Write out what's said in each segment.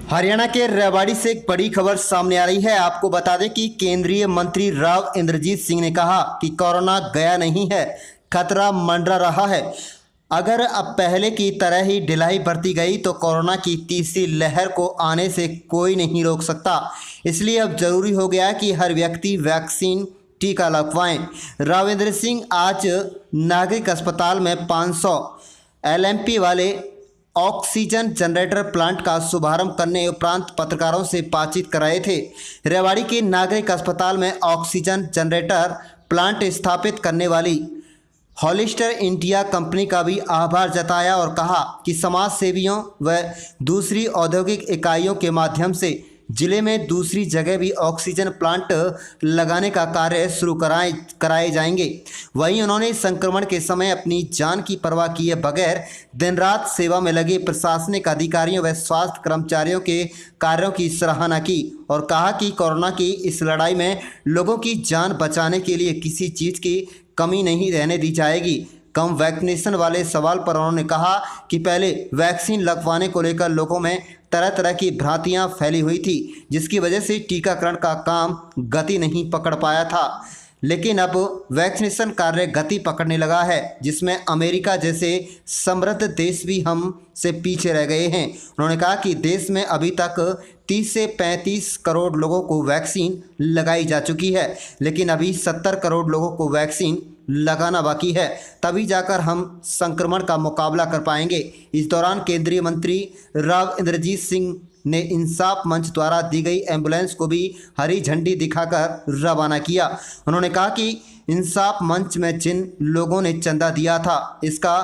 हरियाणा के रेवाड़ी से एक बड़ी खबर सामने आ रही है। आपको बता दें कि केंद्रीय मंत्री राव इंद्रजीत सिंह ने कहा कि कोरोना गया नहीं है, खतरा मंडरा रहा है। अगर अब पहले की तरह ही ढिलाई बरती गई तो कोरोना की तीसरी लहर को आने से कोई नहीं रोक सकता। इसलिए अब जरूरी हो गया कि हर व्यक्ति वैक्सीन टीका लगवाएं। राव इंद्र सिंह आज नागरिक अस्पताल में 500 LMP वाले ऑक्सीजन जनरेटर प्लांट का शुभारंभ करने उपरांत पत्रकारों से बातचीत कर रहे थे। रेवाड़ी के नागरिक अस्पताल में ऑक्सीजन जनरेटर प्लांट स्थापित करने वाली हॉलिस्टर इंडिया कंपनी का भी आभार जताया और कहा कि समाज सेवियों व दूसरी औद्योगिक इकाइयों के माध्यम से जिले में दूसरी जगह भी ऑक्सीजन प्लांट लगाने का कार्य शुरू कराए जाएंगे। वहीं उन्होंने संक्रमण के समय अपनी जान की परवाह किए बगैर दिन रात सेवा में लगे प्रशासनिक अधिकारियों व स्वास्थ्य कर्मचारियों के कार्यों की सराहना की और कहा कि कोरोना की इस लड़ाई में लोगों की जान बचाने के लिए किसी चीज़ की कमी नहीं रहने दी जाएगी। कम वैक्सीनेशन वाले सवाल पर उन्होंने कहा कि पहले वैक्सीन लगवाने को लेकर लोगों में तरह तरह की भ्रांतियां फैली हुई थी, जिसकी वजह से टीकाकरण का काम गति नहीं पकड़ पाया था। लेकिन अब वैक्सीनेशन कार्य गति पकड़ने लगा है, जिसमें अमेरिका जैसे समृद्ध देश भी हम से पीछे रह गए हैं। उन्होंने कहा कि देश में अभी तक 30 से 35 करोड़ लोगों को वैक्सीन लगाई जा चुकी है, लेकिन अभी 70 करोड़ लोगों को वैक्सीन लगाना बाकी है, तभी जाकर हम संक्रमण का मुकाबला कर पाएंगे। इस दौरान केंद्रीय मंत्री राव इंद्रजीत सिंह ने इंसाफ मंच द्वारा दी गई एम्बुलेंस को भी हरी झंडी दिखाकर रवाना किया। उन्होंने कहा कि इंसाफ मंच में जिन लोगों ने चंदा दिया था, इसका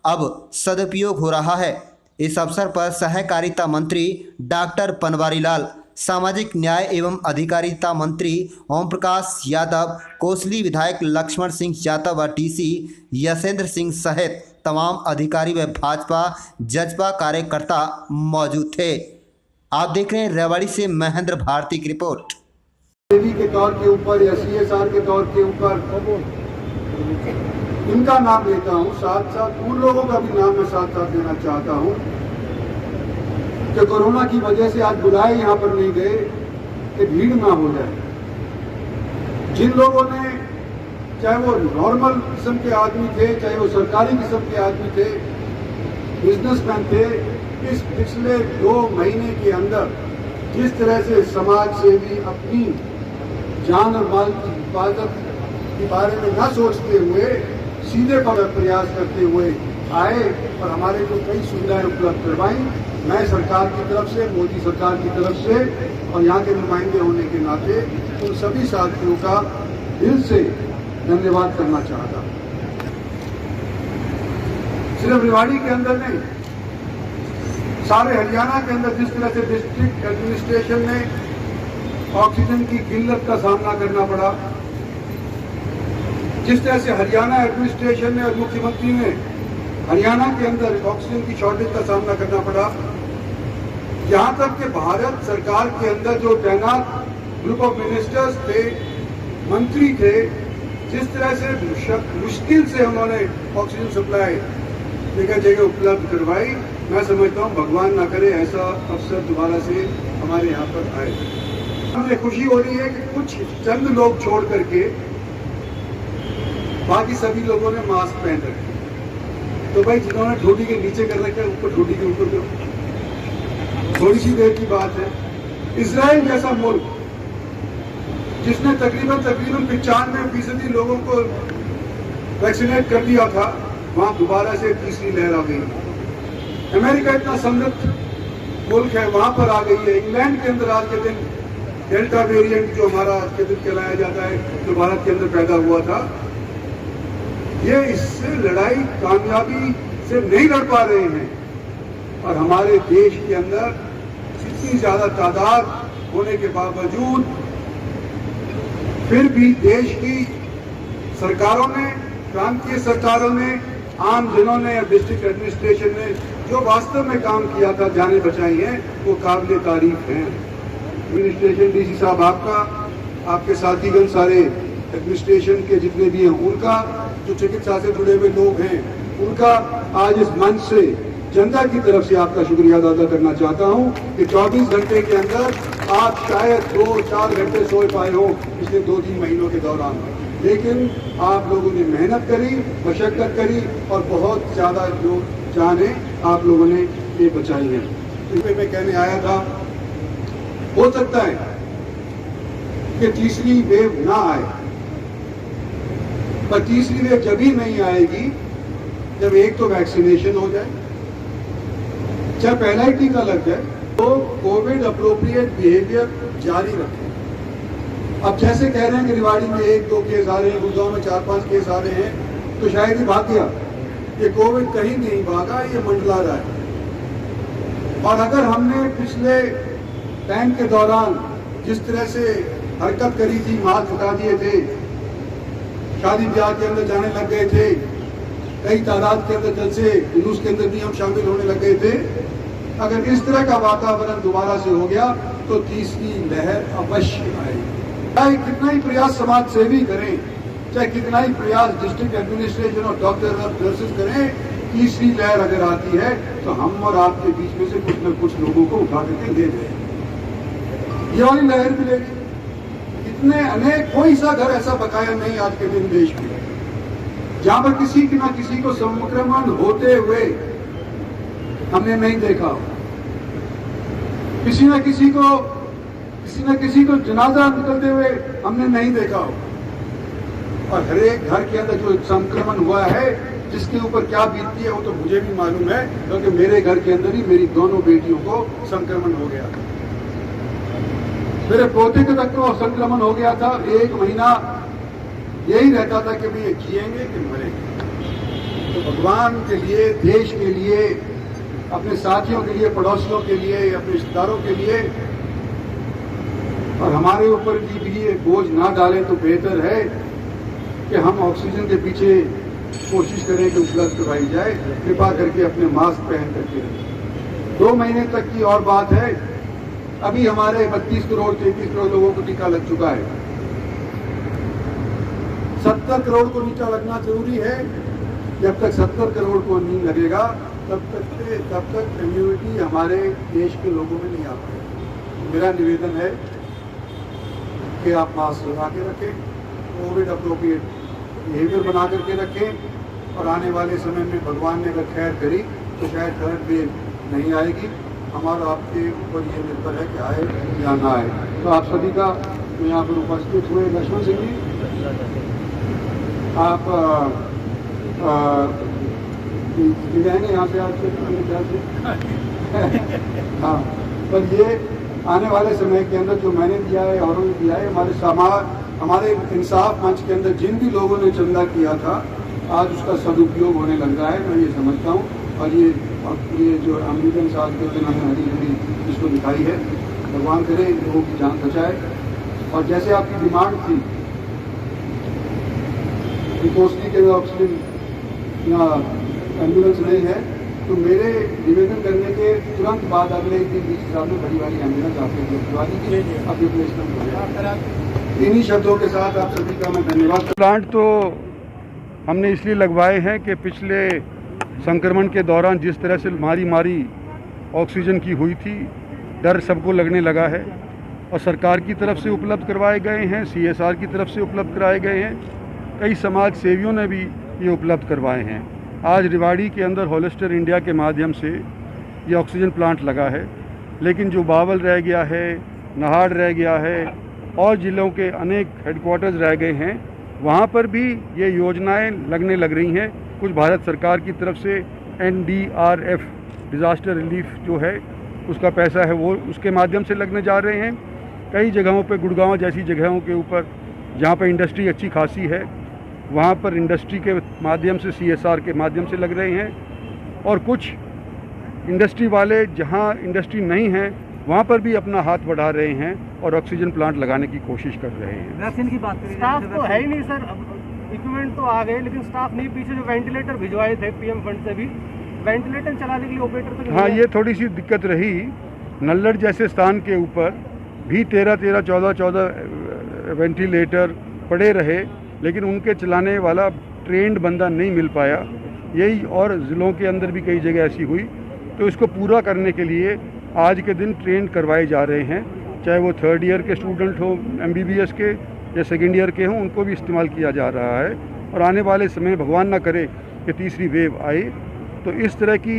अब सदुपयोग हो रहा है। इस अवसर पर सहकारिता मंत्री डॉक्टर बनवारी लाल, सामाजिक न्याय एवं अधिकारिता मंत्री ओम प्रकाश यादव, कोसली विधायक लक्ष्मण सिंह यादव व DC यशेंद्र सिंह सहित तमाम अधिकारी व भाजपा जजपा कार्यकर्ता मौजूद थे। आप देख रहे हैं रेवाड़ी से महेंद्र भारती की रिपोर्ट। के तौर के ऊपर या CSR के तौर के ऊपर इनका नाम लेता हूँ, साथ साथ उन लोगों का भी नाम मैं साथ साथ देना चाहता हूँ कि कोरोना की वजह से आज बुलाए यहाँ पर नहीं गए कि भीड़ ना हो जाए। जिन लोगों ने, चाहे वो नॉर्मल किस्म के आदमी थे, चाहे वो सरकारी किस्म के आदमी थे, बिजनेसमैन थे, इस पिछले 2 महीने के अंदर जिस तरह से समाज सेवी अपनी जान और माल की हिफाजत के बारे में न सोचते हुए सीधे प्रयास करते हुए आए और हमारे को कई सुविधाएं उपलब्ध करवाई। मैं सरकार की तरफ से, मोदी सरकार की तरफ से और यहाँ के नुमाइंदे होने के नाते उन सभी साथियों का दिल से धन्यवाद करना चाहता हूँ। सिर्फ रेवाड़ी के अंदर नहीं, सारे हरियाणा के अंदर जिस तरह से डिस्ट्रिक्ट एडमिनिस्ट्रेशन ने ऑक्सीजन की किल्लत का सामना करना पड़ा, जिस तरह से हरियाणा एडमिनिस्ट्रेशन ने और मुख्यमंत्री ने हरियाणा के अंदर ऑक्सीजन की शॉर्टेज का सामना करना पड़ा, यहाँ तक कि भारत सरकार के अंदर जो तैनात ग्रुप ऑफ मिनिस्टर्स थे, मंत्री थे, जिस तरह से मुश्किल से उन्होंने ऑक्सीजन सप्लाई जगह जगह उपलब्ध करवाई, मैं समझता हूँ भगवान ना करे ऐसा अवसर दोबारा से हमारे यहाँ पर आए। हमें खुशी हो रही है कि कुछ चंद लोग छोड़ करके बाकी सभी लोगों ने मास्क पहन रखे। तो भाई जिन्होंने ठोडी के नीचे कर रखे ऊपर ठोडी के ऊपर करो। थोड़ी सी देर की बात है, इजराइल जैसा मुल्क जिसने तकरीबन 95% लोगों को वैक्सीनेट कर दिया था, वहां दोबारा से तीसरी लहर आ गई। अमेरिका इतना समृद्ध मुल्क है, वहां पर आ गई है। इंग्लैंड के अंदर आज के दिन डेल्टा वेरिएंट जो हमारा आज के दिन कहलाया जाता है, जो भारत के अंदर पैदा हुआ था, ये इससे लड़ाई कामयाबी से नहीं लड़ पा रहे हैं। और हमारे देश के अंदर इतनी ज्यादा तादाद होने के बावजूद फिर भी देश की सरकारों ने, प्रांतीय सरकारों ने, आम जनों ने या डिस्ट्रिक्ट एडमिनिस्ट्रेशन ने जो वास्तव में काम किया था, जाने बचाई हैं, वो काबिल तारीफ हैं। एडमिनिस्ट्रेशन DC साहब आपका, आपके साथीगण सारे एडमिनिस्ट्रेशन के जितने भी हैं उनका, जो चिकित्सा से जुड़े हुए लोग हैं उनका, आज इस मंच से जनता की तरफ से आपका शुक्रिया अदा करना चाहता हूं कि 24 घंटे के अंदर आप शायद 2-4 घंटे सो पाए हो पिछले 2-3 महीनों के दौरान, लेकिन आप लोगों ने मेहनत करी, मशक्कत करी और बहुत ज़्यादा जो जानें आप लोगों ने ये बचाई है। इसमें मैं कहने आया था, हो सकता है कि तीसरी वेव ना आए, पर तीसरी वेव जब भी नहीं आएगी जब एक तो वैक्सीनेशन हो जाए, चाहे पहला ही टीका लग जाए, तो कोविड अप्रोप्रिएट बिहेवियर जारी रखें। अब जैसे कह रहे हैं कि रिवाड़ी में 1-2 केस आ रहे हैं, गुड़गांव में 4-5 केस आ रहे हैं, तो शायद ही भाग गया, ये कोविड कहीं नहीं भागा, ये मंडला रहा है। और अगर हमने पिछले टाइम के दौरान जिस तरह से हरकत करी थी, मास्क हटा दिए थे, शादी ब्याह के अंदर जाने लग गए थे, कई तादाद के अंदर जलसे जुलूस के अंदर भी हम शामिल होने लग गए थे, अगर इस तरह का वातावरण दोबारा से हो गया तो तीसरी लहर अवश्य आएगी। चाहे कितना ही प्रयास समाज सेवी करें, चाहे कितना ही प्रयास डिस्ट्रिक्ट एडमिनिस्ट्रेशन और डॉक्टर और नर्सेज करें, तीसरी लहर अगर आती है तो हम और आपके बीच में से कुछ न कुछ लोगों को उठा करके ले जाएंगे। ये वाली लहर मिलेगी। इतने अनेक कोई सा घर ऐसा बकाया नहीं आज के दिन देश में जहां पर किसी न किसी को संक्रमण होते हुए हमने नहीं देखा, किसी न किसी को जनाजा निकलते हुए हमने नहीं देखा हो। और हर एक घर के अंदर जो संक्रमण हुआ है, जिसके ऊपर क्या बीतती है वो तो मुझे भी मालूम है, क्योंकि मेरे घर के अंदर ही मेरी दोनों बेटियों को संक्रमण हो गया। मेरे पोते के तक को संक्रमण हो गया था। 1 महीना यही रहता था कि भाई ये जिएंगे कि मरेंगे। तो भगवान के लिए, देश के लिए, अपने साथियों के लिए, पड़ोसियों के लिए, अपने रिश्तेदारों के लिए और हमारे ऊपर भी ये बोझ ना डालें तो बेहतर है कि हम ऑक्सीजन के पीछे कोशिश करें कि उपलब्ध करवाई जाए। कृपा करके अपने मास्क पहन करके रखें। 2 महीने तक की और बात है। अभी हमारे 32 करोड़ 33 करोड़ लोगों को टीका लग चुका है। 70 करोड़ को टीका लगना जरूरी है। जब तक 70 करोड़ को नहीं लगेगा तब तक इम्यूनिटी हमारे देश के लोगों में नहीं आ पाएगी। मेरा निवेदन है कि आप मास्क लगा के रखें, कोविड अप्रोप्रिएट बिहेवियर बना करके रखें और आने वाले समय में भगवान ने अगर खैर करी तो शायद थर्ड वेव नहीं आएगी। हमारा आपके ऊपर ये निर्भर है कि आए या ना आए। तो आप सभी का यहाँ पर उपस्थित हुए लक्ष्मण सिंह जी, आप जाएंगे यहाँ से आपसे ख्याल से हाँ, पर ये आने वाले समय के अंदर जो मैंने दिया है, औरों ने दिया है, हमारे इंसाफ मंच के अंदर जिन भी लोगों ने चंदा किया था, आज उसका सदुपयोग होने लग रहा है, मैं ये समझता हूँ। और ये जो एम्बुलेंस आज के दिन हमें हरी हरी जिसको दिखाई है, भगवान करे लोगों की जान बचाए। और जैसे आपकी डिमांड थी कोसली के ऑक्सीजन या एम्बुलेंस नहीं है, तो मेरे निवेदन करने के तुरंत बाद अगले एक दिन बीच साल में बड़ी वाली एम्बुलेंस आपके लिए भिजवा दीजिए। अब रिप्लेसमेंट हो गया। इन्हीं शब्दों के साथ आप सभी का मैं धन्यवाद। प्लांट तो हमने इसलिए लगवाए हैं कि पिछले संक्रमण के दौरान जिस तरह से मारी ऑक्सीजन की हुई थी, डर सबको लगने लगा है और सरकार की तरफ से उपलब्ध करवाए गए हैं, CSR की तरफ से उपलब्ध कराए गए हैं, कई समाज सेवियों ने भी ये उपलब्ध करवाए हैं। आज रिवाड़ी के अंदर हॉलिस्टर इंडिया के माध्यम से ये ऑक्सीजन प्लांट लगा है, लेकिन जो बावल रह गया है, नाहड़ रह गया है और ज़िलों के अनेक हेडक्वार्टर्स रह गए हैं, वहाँ पर भी ये योजनाएं लगने लग रही हैं। कुछ भारत सरकार की तरफ से NDRF डिज़ास्टर रिलीफ जो है उसका पैसा है, वो उसके माध्यम से लगने जा रहे हैं। कई जगहों पे, गुड़गांव जैसी जगहों के ऊपर जहाँ पर इंडस्ट्री अच्छी खासी है, वहाँ पर इंडस्ट्री के माध्यम से, CSR के माध्यम से लग रहे हैं। और कुछ इंडस्ट्री वाले जहाँ इंडस्ट्री नहीं है वहाँ पर भी अपना हाथ बढ़ा रहे हैं और ऑक्सीजन प्लांट लगाने की कोशिश कर रहे हैं। वैक्सीन की बात करें, स्टाफ तो है ही नहीं सर, इक्विपमेंट तो आ गए लेकिन स्टाफ नहीं। पीछे जो वेंटिलेटर भिजवाए थे PM फंड से भी, वेंटिलेटर चलाने के लिए ऑपरेटर तो हाँ, ये थोड़ी सी दिक्कत रही। नल्लड़ जैसे स्थान के ऊपर भी 13-13, 14-14 वेंटिलेटर पड़े रहे, लेकिन उनके चलाने वाला ट्रेंड बंदा नहीं मिल पाया। यही और ज़िलों के अंदर भी कई जगह ऐसी हुई। तो इसको पूरा करने के लिए आज के दिन ट्रेन करवाए जा रहे हैं, चाहे वो 3rd ईयर के स्टूडेंट हो MBBS के या 2nd ईयर के हों, उनको भी इस्तेमाल किया जा रहा है। और आने वाले समय भगवान ना करे कि तीसरी वेव आए तो इस तरह की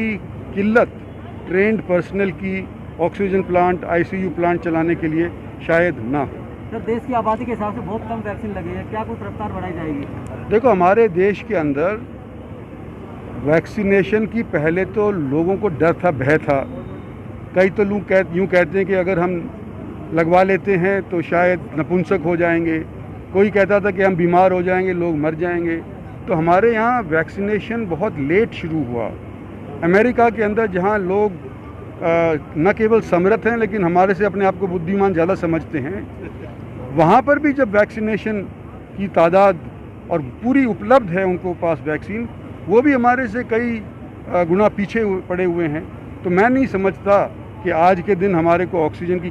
किल्लत ट्रेंड पर्सनल की ऑक्सीजन प्लांट ICU प्लांट चलाने के लिए शायद ना हो। सर, देश की आबादी के हिसाब से बहुत कम वैक्सीन लगी है, क्या कुछ रफ्तार बढ़ाई जाएगी? देखो, हमारे देश के अंदर वैक्सीनेशन की पहले तो लोगों को डर था, भय था। कई तो लोग यूँ कहते हैं कि अगर हम लगवा लेते हैं तो शायद नपुंसक हो जाएंगे, कोई कहता था कि हम बीमार हो जाएंगे, लोग मर जाएंगे। तो हमारे यहाँ वैक्सीनेशन बहुत लेट शुरू हुआ। अमेरिका के अंदर जहाँ लोग न केवल समर्थ हैं लेकिन हमारे से अपने आप को बुद्धिमान ज़्यादा समझते हैं, वहाँ पर भी जब वैक्सीनेशन की तादाद और पूरी उपलब्ध है उनको पास वैक्सीन, वो भी हमारे से कई गुना पीछे पड़े हुए हैं। तो मैं नहीं समझता कि आज के दिन हमारे को ऑक्सीजन की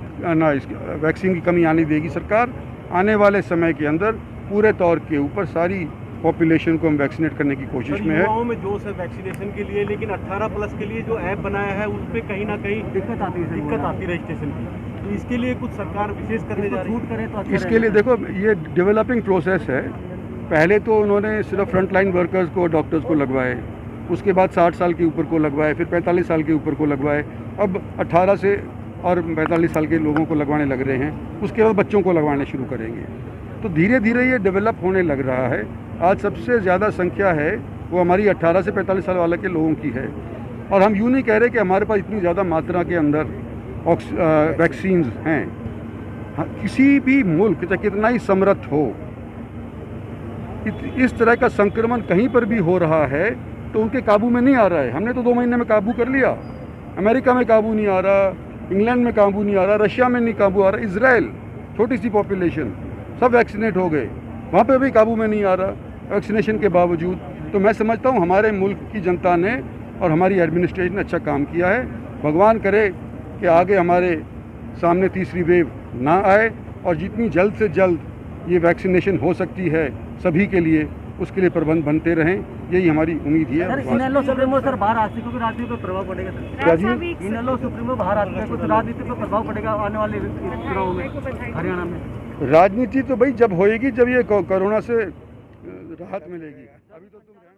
वैक्सीन की कमी आने देगी सरकार। आने वाले समय के अंदर पूरे तौर के ऊपर सारी पॉपुलेशन को हम वैक्सीनेट करने की कोशिश में है। युवाओं में जोश है वैक्सीनेशन के लिए, लेकिन 18+ के लिए जो ऐप बनाया है उस पर कहीं ना कहीं दिक्कत आती है रजिस्ट्रेशन की। तो इसके लिए कुछ सरकार विशेष करने जा रही है, छूट करे तो अच्छा। इसके लिए देखो, ये डेवलपिंग प्रोसेस है। पहले तो उन्होंने सिर्फ फ्रंट लाइन वर्कर्स को, डॉक्टर्स को लगवाए, उसके बाद 60 साल के ऊपर को लगवाए, फिर 45 साल के ऊपर को लगवाए, अब 18 से और 45 साल के लोगों को लगवाने लग रहे हैं। उसके बाद बच्चों को लगवाने शुरू करेंगे। तो धीरे धीरे ये डेवलप होने लग रहा है। आज सबसे ज़्यादा संख्या है वो हमारी 18 से 45 साल वाले के लोगों की है। और हम यूँ नहीं कह रहे कि हमारे पास इतनी ज़्यादा मात्रा के अंदर वैक्सीन्स हैं। किसी भी मुल्क चाहे कितना ही समृद्ध हो, इस तरह का संक्रमण कहीं पर भी हो रहा है तो उनके काबू में नहीं आ रहा है। हमने तो 2 महीने में काबू कर लिया। अमेरिका में काबू नहीं आ रहा, इंग्लैंड में काबू नहीं आ रहा, रशिया में नहीं काबू आ रहा, इजराइल छोटी सी पॉपुलेशन सब वैक्सीनेट हो गए, वहाँ पे भी काबू में नहीं आ रहा वैक्सीनेशन के बावजूद। तो मैं समझता हूँ हमारे मुल्क की जनता ने और हमारी एडमिनिस्ट्रेशन ने अच्छा काम किया है। भगवान करे कि आगे हमारे सामने तीसरी वेव ना आए और जितनी जल्द से जल्द ये वैक्सीनेशन हो सकती है सभी के लिए, उसके लिए प्रबंध बनते रहें, यही हमारी उम्मीद है। इनेलो सुप्रीमो सर बाहर राजनीति पर प्रभाव पड़ेगा सर? क्या जी? इनेलो सुप्रीमो बाहर कुछ राजनीति पर प्रभाव पड़ेगा आने वाले चुनावों में हरियाणा में? राजनीति तो भाई जब होएगी जब ये कोरोना से राहत मिलेगी। अभी तो तुम